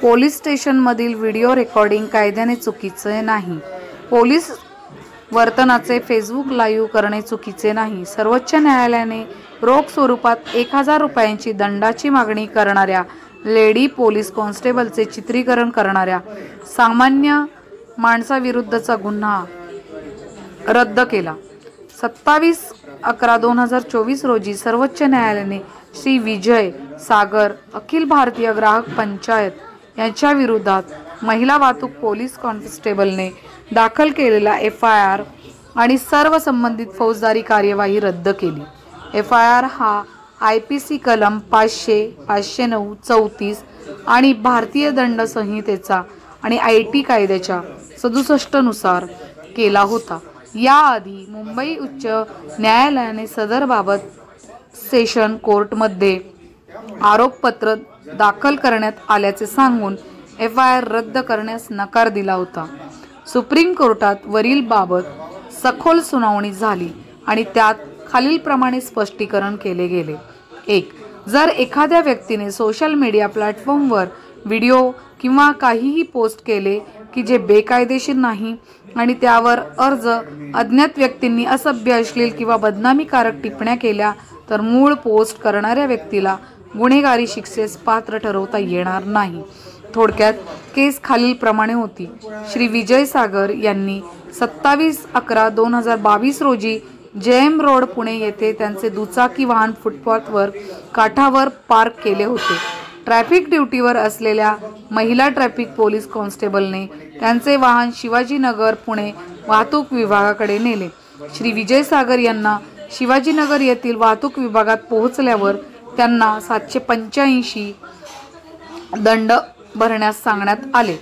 Police स्टेशनमधील video recording कायद्याने चुकीचे नाही. पोलीस वर्तनाचे फेसबुक लाईव्ह करणे चुकीचे नाही. सर्वोच्च न्यायालयाने रोख स्वरूपात 1000 रुपयांची दंडाची मागणी करणाऱ्या लेडी पोलीस कॉन्स्टेबलचे चित्रीकरण करणाऱ्या सामान्य माणसाविरुद्धचा गुन्हा रद्द केला. 27/11/2024 रोजी सर्वोच्च न्यायालयाने श्री विजय सागर अखिल भारतीय ग्राहक पंचायत यांच्या विरोधात महिला वाहतूक पोलीस कॉन्स्टेबलने दाखल केलेला FIR आणि सर्व संबंधित फौजदारी कार्यवाही रद्द केली. FIR हा IPC कलम 500, 509, 34 आणि भारतीय दंड संहितेचा आणि IT कायद्याच्या 67 नुसार केला होता. याआधी मुंबई उच्च न्यायालयाने सदरबाबत सेशन कोर्टमध्ये आरोपपत्र दाखल करण्यात आल्याचे सांगून FIR रद्द करण्यास नकार दिला होता. सुप्रीम कोर्टात वरील बाबत सखोल सुनावणी झाली आणि त्यात खालीलप्रमाणे स्पष्टीकरण केले गेले. 1. जर एखाद्या व्यक्तीने सोशल मीडिया प्लॅटफॉर्मवर व्हिडिओ किंवा काहीही पोस्ट केले की जे बेकायदेशीर नाही आणि त्यावर अज्ञात व्यक्तींनी असभ्य, अश्लील किंवा बदनामीकारक टिप्पण्या केल्या तर मूळ पोस्ट करणाऱ्या व्यक्तीला गुन्हेगारी शिक्षेस पात्र ठरवता येणार नाही. थोडक्यात केस खालीलप्रमाणे होती. श्री विजय सागर यांनी 27/11/2022 रोजी JM रोड पुणे येथे त्यांचे दुचाकी वाहन फुटपाथवर काठावर पार्क केले होते. ट्रॅफिक ड्युटीवर असलेल्या महिला ट्रॅफिक पोलीस कॉन्स्टेबलने त्यांचे वाहन शिवाजीनगर पुणे वाहतूक विभागाकडे नेले. श्री विजय सागर यांना शिवाजीनगर येथील वाहतूक विभागात पोहोचल्यावर त्यांना 785 दंड भरण्यास सांगण्यात आले,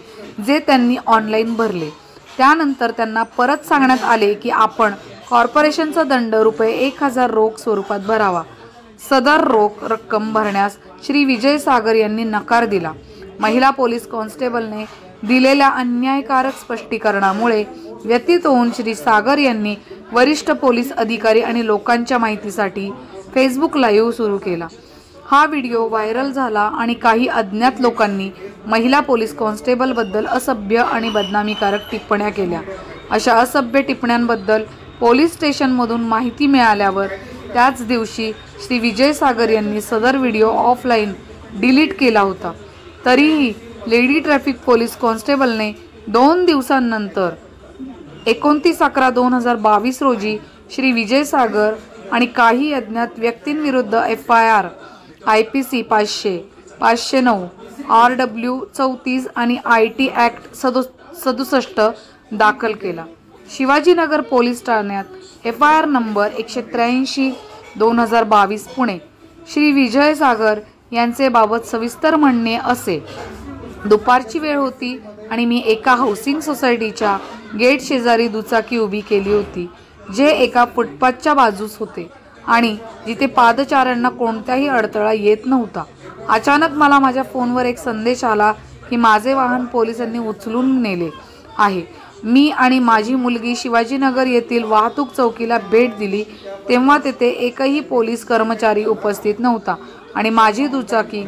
जे त्यांनी ऑनलाईन भरले. त्यानंतर त्यांना परत सांगण्यात आले की आपण कॉर्पोरेशनचा दंड ₹1000 रोख स्वरूपात भरावा. सदर रोख रक्कम भरण्यास श्री विजय सागर यांनी नकार दिला. महिला पोलीस कॉन्स्टेबलने दिलेल्या अन्यायकारक स्पष्टीकरणामुळे व्यथित होऊन श्री सागर यांनी वरिष्ठ पोलीस अधिकारी आणि लोकांच्या माहितीसाठी फेसबुक लाईव्ह सुरू केला. हा व्हिडिओ व्हायरल झाला आणि काही अज्ञात लोकांनी महिला पोलीस कॉन्स्टेबलबद्दल असभ्य आणि बदनामीकारक टिप्पण्या केल्या. अशा असभ्य टिप्पण्यांबद्दल पोलीस स्टेशनमधून माहिती मिळाल्यावर त्याच दिवशी श्री विजय सागर यांनी सदर व्हिडिओ ऑफलाईन डिलीट केला होता. तरीही लेडी ट्रॅफिक पोलीस कॉन्स्टेबलने 2 दिवसांनंतर 29/11/2022 रोजी श्री विजय सागर आणि काही अज्ञात व्यक्तींविरुद्ध FIR IPC 500, 509, RW 34 आणि IT ॲक्ट 67 दाखल केला. शिवाजीनगर पोलीस ठाण्यात FIR नंबर 183/2022 पुणे. श्री विजय सागर यांचे बाबत सविस्तर म्हणणे असे. दुपारची वेळ होती आणि मी एका हाऊसिंग सोसायटीच्या गेट शेजारी दुचाकी उभी केली होती, जे एका फुटपाथच्या बाजूस होते आणि जिथे पादचाऱ्यांना कोणताही अडथळा येत नव्हता. अचानक मला माझ्या फोनवर एक संदेश आला की माझे वाहन पोलिसांनी उचलून नेले आहे. मी आणि माझी मुलगी शिवाजीनगर येथील वाहतूक चौकीला भेट दिली तेव्हा तेथे एकही पोलीस कर्मचारी उपस्थित नव्हता आणि माझी दुचाकी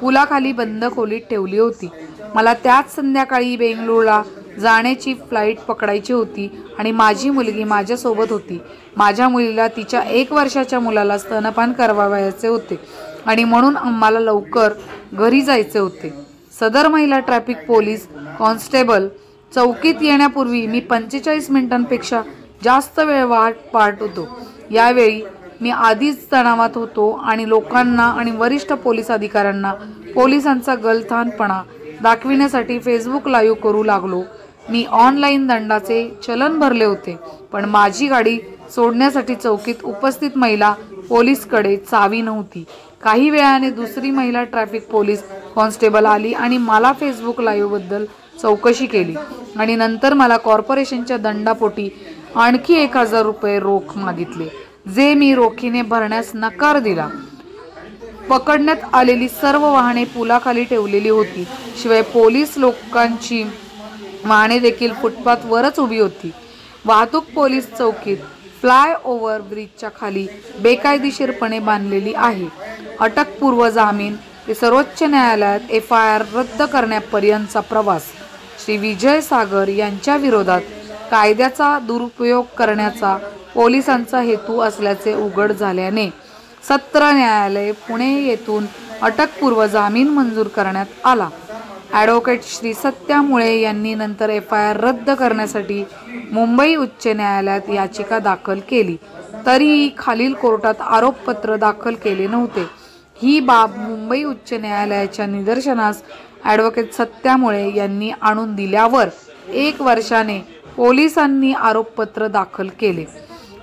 पुलाखाली बंद खोलीत ठेवली होती. मला त्याच संध्याकाळी बेंगळुरूला जाण्याची फ्लाईट पकडायची होती आणि माझी मुलगी माझ्यासोबत होती. माझ्या मुलीला तिच्या 1 वर्षाच्या मुलाला स्तनपान करवायचे होते आणि म्हणून आम्हाला लवकर घरी जायचे होते. सदर महिला ट्रॅफिक पोलीस कॉन्स्टेबल चौकीत येण्यापूर्वी मी 45 मिनिटांपेक्षा जास्त वेळ वाट पाहत होतो. यावेळी मी आधीच तणावात होतो आणि लोकांना आणि वरिष्ठ पोलीस अधिकाऱ्यांना पोलिसांचा गलथानपणा दाखविण्यासाठी फेसबुक लाईव्ह करू लागलो. मी ऑनलाईन दंडाचे चलन भरले होते, पण माझी गाडी सोडण्यासाठी चौकीत उपस्थित महिला पोलीसकडे चावी नव्हती. काही वेळाने दुसरी महिला ट्रॅफिक पोलीस कॉन्स्टेबल आली आणि मला फेसबुक लाईव्हबद्दल चौकशी केली आणि नंतर मला कॉर्पोरेशनच्या दंडापोटी आणखी 1000 रुपये रोख मागितले, जे मी रोखीने भरण्यास नकार दिला. पकडण्यात आलेली सर्व वाहने पुलाखाली ठेवलेली होती. शिवाय पोलीस लोकांची वाहने देखील फुटपाथवरच उभी होती. वाहतूक पोलीस चौकीत फ्लायओव्हर ब्रिजच्या खाली बेकायदेशीरपणे बांधलेली आहे. अटकपूर्व जामीन ते सर्वोच्च न्यायालयात FIR रद्द करण्यापर्यंतचा प्रवास श्री विजय सागर यांच्या विरोधात कायद्याचा दुरुपयोग करण्याचा पोलिसांचा हेतू असल्याचे उघड झाल्याने सत्र न्यायालय पुणे येथून अटकपूर्व जामीन मंजूर करण्यात आला. ॲडव्होकेट श्री सत्या मुळे यांनी नंतर FIR रद्द करण्यासाठी मुंबई उच्च न्यायालयात याचिका दाखल केली, तरीही खालील कोर्टात आरोपपत्र दाखल केले नव्हते. ही बाब मुंबई उच्च न्यायालयाच्या निदर्शनास ॲडव्होकेट सत्या मुळे यांनी आणून दिल्यावर 1 वर्षाने पोलिसांनी आरोपपत्र दाखल केले.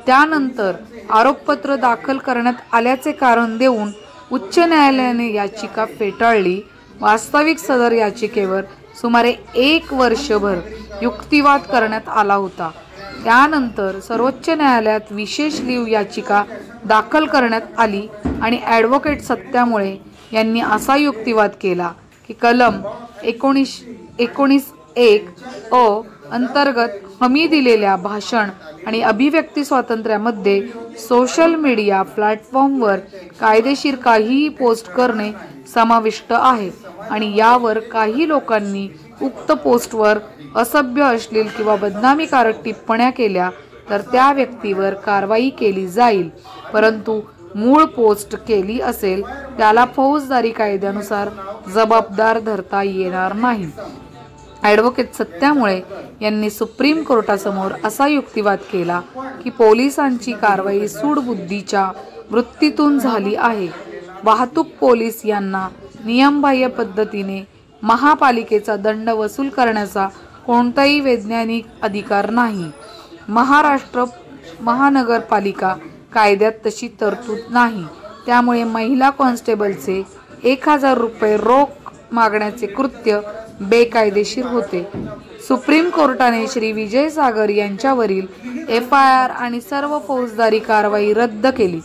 त्यानंतर आरोपपत्र दाखल करण्यात आल्याचे कारण देऊन उच्च न्यायालयाने याचिका फेटाळली. वास्तविक सदर याचिकेवर सुमारे 1 वर्षभर युक्तिवाद करण्यात आला होता. त्यानंतर सर्वोच्च न्यायालयात विशेष लीव याचिका दाखल करण्यात आली आणि ॲडव्होकेट सत्या मुळे यांनी असा युक्तिवाद केला की कलम 19(1) अ अंतर्गत हमी दिलेल्या भाषण आणि अभिव्यक्ती स्वातंत्र्यामध्ये सोशल मीडिया प्लॅटफॉर्मवर कायदेशीर काहीही पोस्ट करणे समाविष्ट आहे आणि यावर काही लोकांनी उक्त पोस्टवर असभ्य, अश्लील किंवा बदनामीकारक टिप्पण्या केल्या तर त्या व्यक्तीवर कारवाई केली जाईल, परंतु मूळ पोस्ट केली असेल त्याला फौजदारी कायद्यानुसार जबाबदार धरता येणार नाही. ॲडव्होकेट सत्या मुळे यांनी सुप्रीम कोर्टासमोर असा युक्तिवाद केला की पोलिसांची कारवाई सूडबुद्धीच्या वृत्तीतून झाली आहे. वाहतूक पोलीस यांना नियमबाह्य पद्धतीने महापालिकेचा दंड वसूल करण्याचा कोणताही वैधानिक अधिकार नाही. महाराष्ट्र महानगरपालिका कायद्यात तशी तरतूद नाही. त्यामुळे महिला कॉन्स्टेबलचे 1000 रुपये रोख मागण्याचे कृत्य बेकायदेशीर होते. सुप्रीम कोर्टाने श्री विजय सागर यांच्यावरील FIR आणि सर्व फौजदारी कारवाई रद्द केली.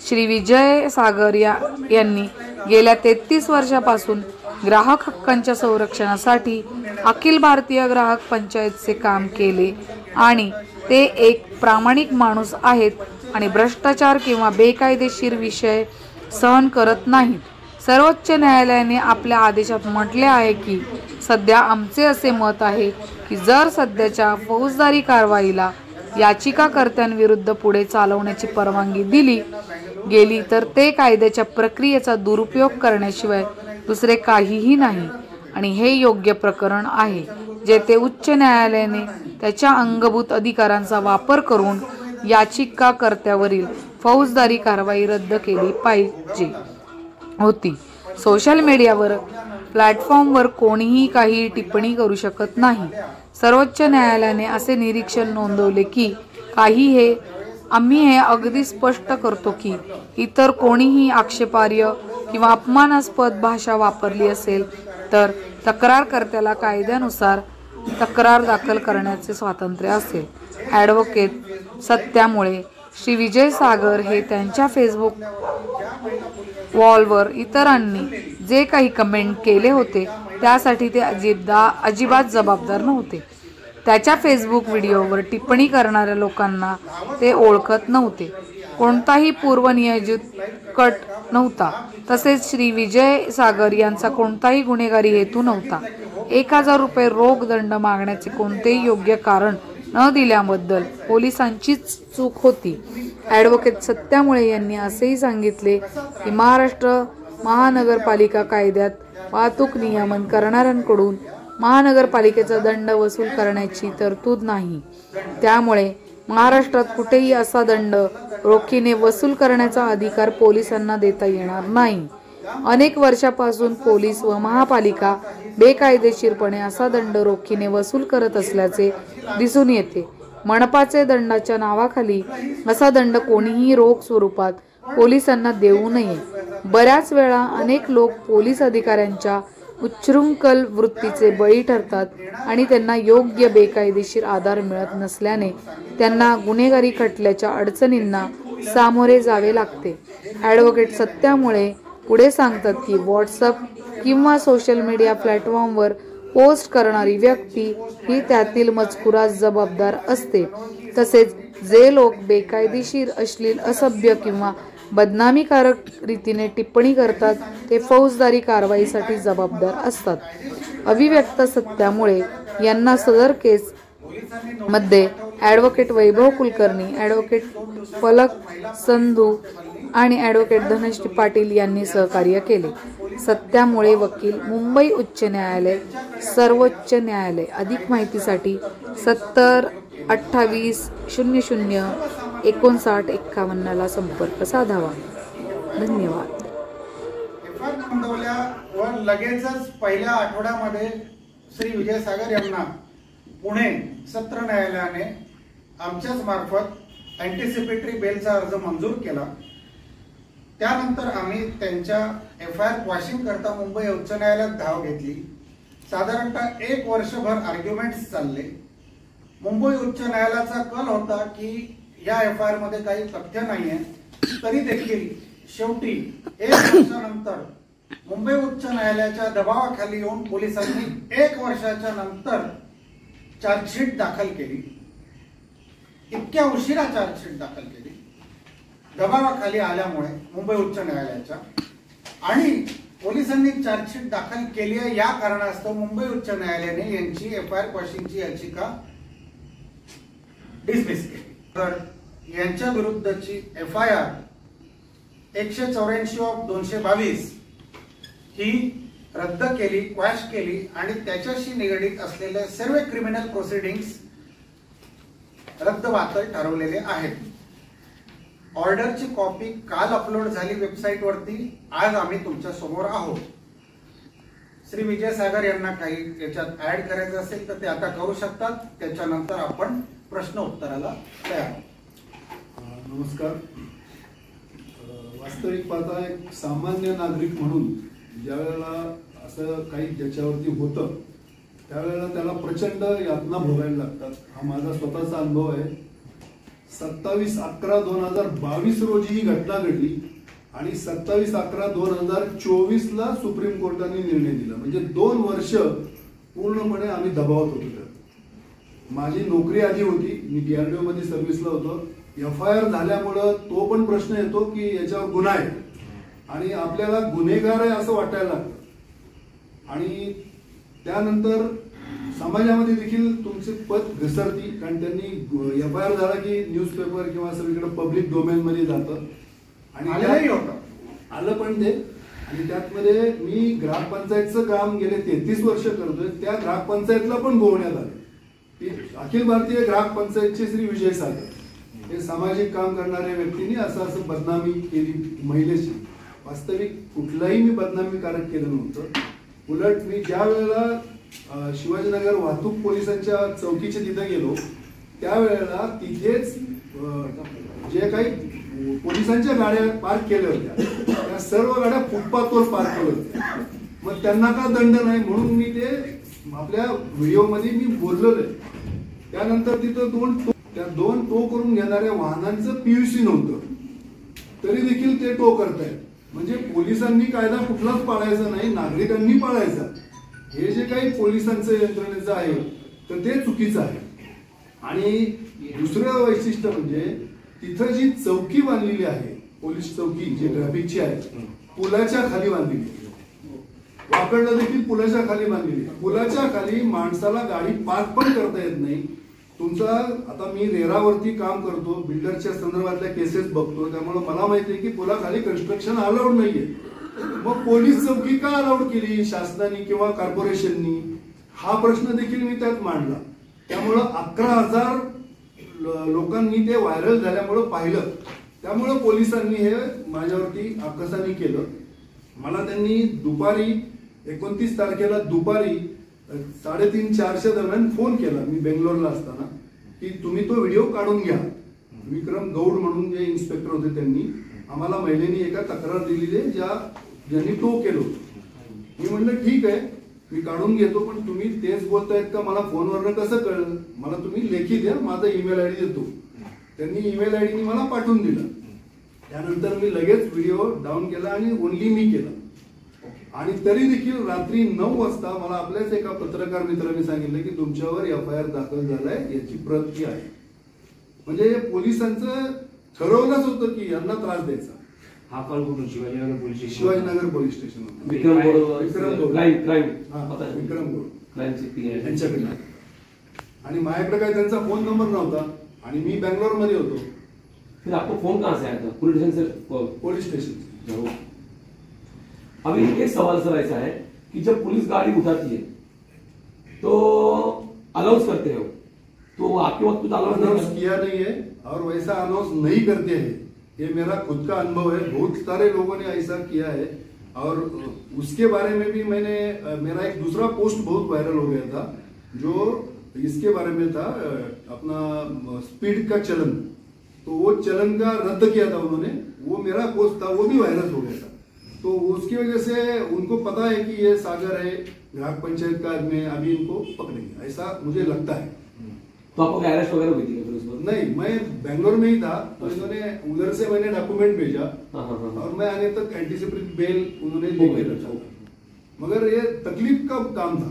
श्री विजय सागर यांनी गेल्या 33 वर्षापासून ग्राहक हक्कांच्या संरक्षणासाठी अखिल भारतीय ग्राहक पंचायतचे काम केले आणि ते एक प्रामाणिक माणूस आहेत आणि भ्रष्टाचार किंवा बेकायदेशीर विषय सहन करत नाहीत. सर्वोच्च न्यायालयाने आपल्या आदेशात म्हटले आहे की सध्या आमचे असे मत आहे की जर सध्याच्या फौजदारी कारवाईला याचिकाकर्त्यांविरुद्ध पुढे चालवण्याची परवानगी दिली गेली तर ते कायद्याच्या प्रक्रियेचा दुरुपयोग करण्याशिवाय दुसरे काहीही नाही आणि हे योग्य प्रकरण आहे जेथे उच्च न्यायालयाने त्याच्या अंगभूत अधिकारांचा वापर करून याचिकाकर्त्यावरील फौजदारी कारवाई रद्द केली पाहिजे होती. सोशल मीडियावर प्लॅटफॉर्मवर कोणीही काही टिप्पणी करू शकत नाही. सर्वोच्च न्यायालयाने असे निरीक्षण नोंदवले की आम्ही हे अगदी स्पष्ट करतो की इतर कोणीही आक्षेपार्ह किंवा अपमानास्पद भाषा वापरली असेल तर तक्रारकर्त्याला कायद्यानुसार तक्रार दाखल करण्याचे स्वातंत्र्य असेल. ॲडव्होकेट सत्या मुळे श्री विजय सागर हे त्यांच्या फेसबुक वॉलवर इतरांनी जे काही कमेंट केले होते त्यासाठी ते अजिबात जबाबदार नव्हते. त्याच्या फेसबुक व्हिडिओवर टिप्पणी करणाऱ्या लोकांना ते ओळखत नव्हते. कोणताही पूर्वनियोजित कट नव्हता. तसेच श्री विजय सागर यांचा कोणताही गुन्हेगारी हेतू नव्हता. 1000 रुपये रोख दंड मागण्याचे कोणतेही योग्य कारण न दिल्याबद्दल पोलिसांचीच चूक होती. ॲडव्होकेट सत्या मुळे यांनी असेही सांगितले की महाराष्ट्र महानगरपालिका कायद्यात वाहतूक नियमन करणाऱ्यांकडून महानगरपालिकेचा दंड वसूल करण्याची तरतूद नाही. त्यामुळे महाराष्ट्रात कुठेही असा दंड रोखीने वसूल करण्याचा अधिकार पोलिसांना देता येणार नाही. अनेक वर्षापासून पोलीस व महापालिका बेकायदेशीरपणे असा दंड रोखीने वसूल करत असल्याचे दिसून येते. मनपाचे दंडाच्या नावाखाली असा दंड कोणीही रोख स्वरूपात पोलिसांना देऊ नये. बऱ्याच वेळा अनेक लोक पोलीस अधिकाऱ्यांच्या उच्छृंखल वृत्तीचे बळी ठरतात आणि त्यांना योग्य बेकायदेशीर आधार मिळत नसल्याने त्यांना गुन्हेगारी खटल्याच्या अडचणींना सामोरे जावे लागते. ॲडव्होकेट सत्या मुळे पुढे सांगतात की व्हॉट्सअप किंवा सोशल मीडिया प्लॅटफॉर्मवर पोस्ट करणारी व्यक्ती ही त्यातील मजकुरास जबाबदार असते. तसेच जे लोक बेकायदेशीर, अश्लील, असभ्य किंवा बदनामीकारक रीतीने टिप्पणी करतात ते फौजदारी कारवाईसाठी जबाबदार असतात. अभिव्यक्त सत्यामुळे यांना सदर केस मध्ये ॲडव्होकेट वैभव कुलकर्णी, ॲडव्होकेट फलक संधू आणि ॲडव्होकेट धनश्री पाटील यांनी सहकार्य केले. सत्यामुळे वकील, मुंबई उच्च न्यायालय, सर्वोच्च न्यायालय. अधिक माहितीसाठी 7028005951 ला संपर्क साधावा. धन्यवाद. एफआयआर नोंदवल्या व लगेचच पहिल्या आठवड्यामध्ये श्री विजयसागर यांना पुणे सत्र न्यायालयाने आमच्याच मार्फत अँटिसिपेटरी बेलचा अर्ज मंजूर केला. त्यानंतर आम्ही त्यांच्या एफआयआर क्वॉशिंग करता मुंबई उच्च न्यायालयात धाव घेतली. साधारणतः 1 वर्षभर आर्ग्युमेंट्स चालले. मुंबई उच्च न्यायालयाचा कल होता की या एफआयआर मध्ये काही तथ्य नाहीये. तरी देखील शेवटी 1 वर्षानंतर मुंबई उच्च न्यायालयाच्या दबावाखाली येऊन पोलिसांनी 1 वर्षाच्या नंतर चार्जशीट दाखल केली. इतक्या उशिरा चार्जशीट दाखल केली दबावाखाली आल्यामुळे मुंबई उच्च न्यायालयाच्या, आणि पोलिसांनी चार्जशीट दाखल केली आहे या कारणास्तव मुंबई उच्च न्यायालयाने यांची एफआयआर क्वॉशिंगची याचिका डिसमिस केली. तर यांच्या विरुद्धची एफआयआर 184/222 ही रद्द केली, क्वॅश केली आणि त्याच्याशी निगडीत असलेले सर्व क्रिमिनल प्रोसिडिंग्स रद्दबातल ठरवलेले आहेत. ऑर्डरची कॉपी काल अपलोड झाली वेबसाईटवरती. आज आम्ही तुमच्या समोर आहोत. श्री विजयसागर यांना काही याच्यात ऍड करायचं असेल तर ते आता करू शकतात. त्याच्यानंतर आपण प्रश्न उत्तराला तयार आहोत. नमस्कार. वास्तविक पाहता एक सामान्य नागरिक म्हणून ज्यावेळेला असं काही ज्याच्यावरती होतं त्यावेळेला त्याला प्रचंड यातना भोगायला लागतात. हा माझा स्वतःचा अनुभव आहे. 27/11/2022 रोजी ही घटना घडली आणि 27/11/2024 ला सुप्रीम कोर्टाने निर्णय दिला. म्हणजे 2 वर्ष पूर्णपणे आम्ही दबावात होतो. माझी नोकरी आधी होती, मी DRDO मध्ये सर्व्हिसला होतो. एफआयआर झाल्यामुळं तो पण प्रश्न येतो की याच्यावर गुन्हा आहे आणि आपल्याला गुन्हेगार आहे असं वाटायला लागतं. आणि त्यानंतर समाजामध्ये देखील तुमचे पद घसरती, कारण त्यांनी एफआयआर झाला की न्यूजपेपर किंवा सगळीकडे पब्लिक डोमेन मध्ये जातं आणि आलं पण ते. आणि त्यातमध्ये मी ग्रामपंचायतचं काम गेले 33 वर्ष करतोय. त्या ग्रामपंचायतला पण गोवण्यात आलं. अखिल भारतीय ग्रामपंचायतचे श्री विजयसागर हे सामाजिक काम करणाऱ्या व्यक्तींनी असं बदनामी केली महिलेची. वास्तविक कुठलाही मी बदनामीकारक केलं नव्हतं. उलट मी ज्या वेळेला शिवाजीनगर वाहतूक पोलिसांच्या चौकीच्या तिथे गेलो त्यावेळेला तिथेच जे काही पोलिसांच्या गाड्या पार्क केल्या होत्या त्या सर्व गाड्या फुटपाथवर पार्क केल्या होत्या. मग त्यांना का दंड नाही म्हणून मी ते आपल्या व्हिडिओमध्ये मी बोललेलो आहे. त्यानंतर तिथं 2 टो करून घेणाऱ्या वाहनांचं PUC नव्हतं तरी देखील ते टो करतायत. म्हणजे पोलिसांनी कायदा कुठलाच पाळायचा नाही, नागरिकांनी पाळायचा. हे जे काही पोलिसांचं यंत्रणेचं आहे तर ते चुकीचं आहे. आणि दुसरं वैशिष्ट्य म्हणजे तिथं जी चौकी बांधलेली आहे, पोलीस चौकी जी ट्रॅफिकची आहे, पुलाच्या खाली बांधलेली आहे. वाकडला देखील पुलाच्या खाली बांधलेली. पुलाच्या खाली माणसाला गाडी पार्क पण करता येत नाही. तुमचा आता मी रेरावरती काम करतो, बिल्डरच्या संदर्भातल्या केसेस बघतो, त्यामुळे मला माहिती आहे की पुलाखाली कन्स्ट्रक्शन अलाउड नाहीये. मग पोलीस चौकी का अलाउड केली शासनाने किंवा कॉर्पोरेशननी, हा प्रश्न देखील मी त्यात मांडला. त्यामुळं 11,000 लोकांनी ते व्हायरल झाल्यामुळं पाहिलं. त्यामुळं पोलिसांनी हे माझ्यावरती आकसानी केलं. मला त्यांनी दुपारी 29 तारखेला दुपारी 3:30-4च्या दरम्यान फोन केला, मी बेंगलोरला असताना, की तुम्ही तो व्हिडिओ काढून घ्या. विक्रम गौड म्हणून जे इन्स्पेक्टर होते त्यांनी आम्हाला महिलेनी एका तक्रार दिलेली आहे ज्यांनी टो केलं. मी म्हणलं ठीक आहे मी काढून घेतो, पण तुम्ही तेच बोलतायत का मला फोनवरनं कसं कळलं, मला तुम्ही लेखी द्या, माझा ईमेल ID देतो. त्यांनी ईमेल ID मला पाठवून दिला. त्यानंतर मी लगेच व्हिडिओ डाऊन केला आणि ओनली मी केला. आणि तरी देखील रात्री 9 वाजता मला आपल्याच एका पत्रकार मित्राने सांगितलं की तुमच्यावर FIR दाखल झालाय, याची प्रत आहे. म्हणजे पोलिसांचं ठरवलंच होतं की यांना त्रास द्यायचा. हा कॉल कुठून Shivajinagar police station? Shivajinagar police station Vikram गोड क्राईम क्राईम विक्रम गोड क्राईमचे यांच्याकडनं. आणि माझ्याकडे काय त्यांचा फोन नंबर नव्हता आणि मी बँगलोर मध्ये होतो. फिर आपको फोन कहाँ से आया था? पुलिस स्टेशन से? Police station. जरूर. अभी एक सवाल सर ऐसा है कि जब पुलिस गाड़ी उठाती है तो अनाउंस करते हो, तो आपके वक्त कुछ अनाउंस किया नहीं है और वैसा अनाउंस नहीं करते हैं. ये मेरा खुद का अनुभव है. बहुत सारे लोगों ने ऐसा किया है और उसके बारे में भी मेरा एक दूसरा पोस्ट बहुत वायरल हो गया था जो इसके बारे में था, अपना स्पीड का चलन. तो वो चलन का रद्द किया था उन्होंने. वो मेरा पोस्ट था, वो भी वायरल हो गया था. तो उसकी वजह से उनको पता है कि ये सागर है, ग्राहक पंचायत का आदमी है, अभी इनको पकड़ेंगे, ऐसा मुझे लगता है. तो आपको अरेस्ट वगैरह हुई थी फिर उस वक्त? नहीं, मैं बेंगलोर में ही था. तो इन्होंने उधर से मैंने डॉक्यूमेंट भेजा और मैं आने तक एंटीसिपेटरी बेल उन्होंने लेके रखा. मगर ये तकलीफ का काम था.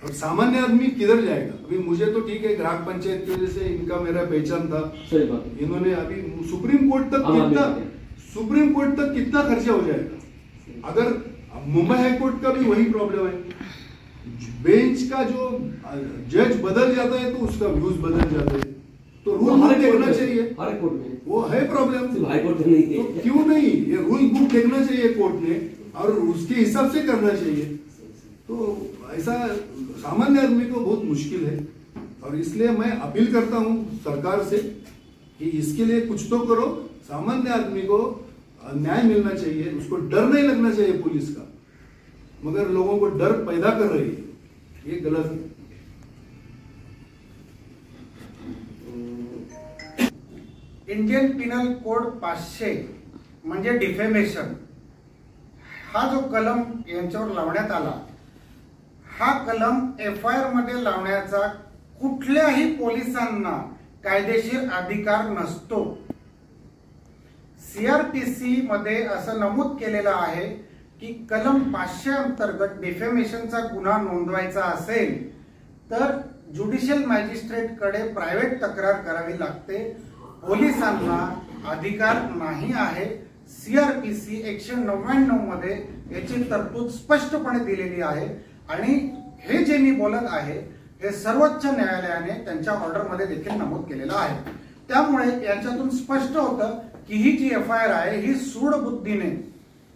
अब सामान्य आदमी किधर जाएगा? अभी मुझे तो ठीक है, ग्राहक पंचायत की वजह से इनका मेरा पहचान था. सही बात है. इन्होंने अभी सुप्रीम कोर्ट तक कितना खर्चा हो जाएगा? अगर मुंबई हाई कोर्ट का भी वही प्रॉब्लम है. बेंच का जो जज बदल जाता है तो उसका व्यूज बदल जाते हैं. तो रूल बुक देखना चाहिए. हर कोर्ट में वो है प्रॉब्लम. हाई कोर्ट में नहीं तो क्यों नहीं? ये रूल बुक देखना चाहिए कोर्ट ने और उसके हिसाब से करना चाहिए. तो ऐसा सामान्य आदमी को बहुत मुश्किल है और इसलिए मैं अपील करता हूं सरकार से कि इसके लिए कुछ तो करो. सामान्य आदमी को न्याय मिलना चाहिए, उसको डर नहीं लगना चाहिए पुलिस का. मगर लोगों को डर पैदा कर रही है, ये गलत है. इंडियन पिनल कोड 500 म्हणजे डिफेमेशन हा जो कलम यांच्यावर लावण्यात आला, हा कलम FIR मध्ये लावण्याचा कुठल्याही पोलिसांना कायदेशीर अधिकार नसतो. CRPC मध्ये असं नमूद केलेलं आहे की कलम 500 अंतर्गत डिफेमेशनचा गुन्हा नोंदवायचा असेल तर ज्युडिशियल मॅजिस्ट्रेट कडे प्रायव्हेट तक्रार करावी लागते. पोलिसांना अधिकार नाही आहे. CRPC 199 मध्ये याची तरतूद स्पष्टपणे दिलेली आहे आणि हे जे मी बोलत आहे हे सर्वोच्च न्यायालयाने त्यांच्या ऑर्डरमध्ये देखील नमूद केलेलं आहे. त्यामुळे याच्यातून स्पष्ट होतं की ही जी FIR आहे ही सूडबुद्धीने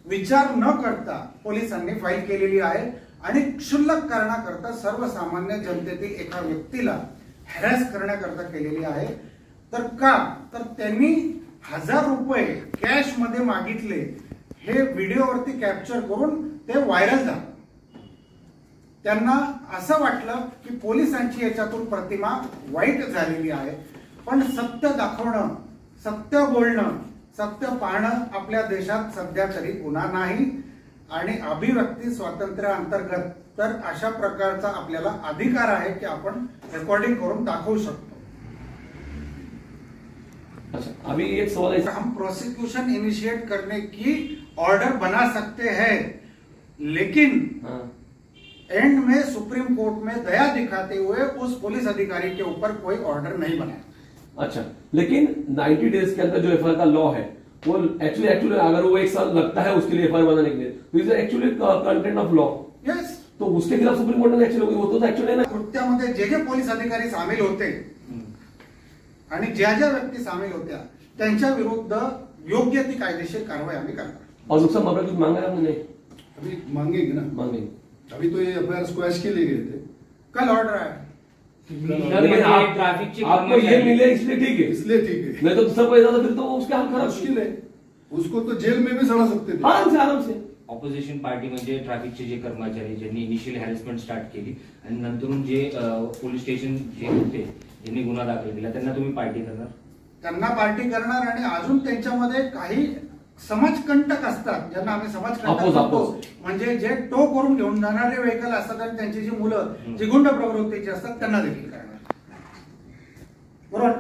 विचार न करता पोलिसांनी फाईल केलेली आहे आणि क्षुल्लक कारणाकरता सर्वसामान्य जनतेतील एका व्यक्तीला हॅरॅस करण्याकरता केलेली आहे. तर का तर त्यांनी 1000 रुपये कॅश मध्ये मागितले, हे व्हिडिओवरती कॅप्चर करून ते व्हायरल झालं. त्यांना असं वाटलं की पोलिसांची याच्यातून प्रतिमा वाईट झालेली आहे. पण सत्य दाखवणं, सत्य बोलणं, सत्य पाहणं आपल्या देशात सध्या तरी गुन्हा नाही आणि अभिव्यक्ती स्वातंत्र्य अंतर्गत तर अशा प्रकारचा आपल्याला अधिकार आहे की आपण रेकॉर्डिंग करून दाखवू शकतो. अच्छा, अभी एक सवाल है. हम प्रोसिक्यूशन इनिशिएट करने की ऑर्डर बना सकते हैं लेकिन एंड में सुप्रीम कोर्ट में दया दिखाते हुए उस पुलिस अधिकारी के ऊपर कोई ऑर्डर नहीं बनाया. अच्छा, लेकिन 90 डेज के अंदर जो FIR का लॉ है वो एक्चुअली अगर वो 1 साल लगता है उसके लिए FIR बनाने के लिए, तो is actually content of law. Yes. तो उसके खिलाफ सुप्रीम कोर्ट ने एक्चुअली वो तो एक्चुअली ना कृत्यामध्ये जे पोलीस अधिकारी सामील होते आणि ज्या व्यक्ती सामील होत्या त्यांच्या विरुद्ध योग्य ती कायदेशीर कारवाई आम्ही करणार. और नुकसान भरपाई कुछ मांगा है आपने? अभी मांगेंगे ना. मांगेंगे. अभी तो ये FIR स्क्वैश के लिए गए थे. कल ऑर्डर है. आपको ये मिले इसलिए ठीक है, नहीं तो दूसरा पैसा तो फिर तो उसके हाल खराब. मुश्किल है. उसको तो जेल में भी सड़ा सकते थे. आराम से. ऑपोजिशन पार्टी म्हणजे ट्रॅफिकचे जे कर्मचारी ज्यांनी इनिशियल हॅरेसमेंट स्टार्ट केली आणि नंतरून जे पोलीस स्टेशन जे होते ज्यांनी गुन्हा दाखल केला त्यांना तुम्ही पार्टी करणार? त्यांना पार्टी करणार आणि अजून त्यांच्यामध्ये काही समाजकंटक असतात ज्यांना आम्ही समाजकंटक म्हणतो, म्हणजे जे टो करून घेऊन जाणारे व्हेकल असतात आणि त्यांची जी मुलं जी गुंड प्रवृत्तीची असतात त्यांना देखील करणार. बरोबर.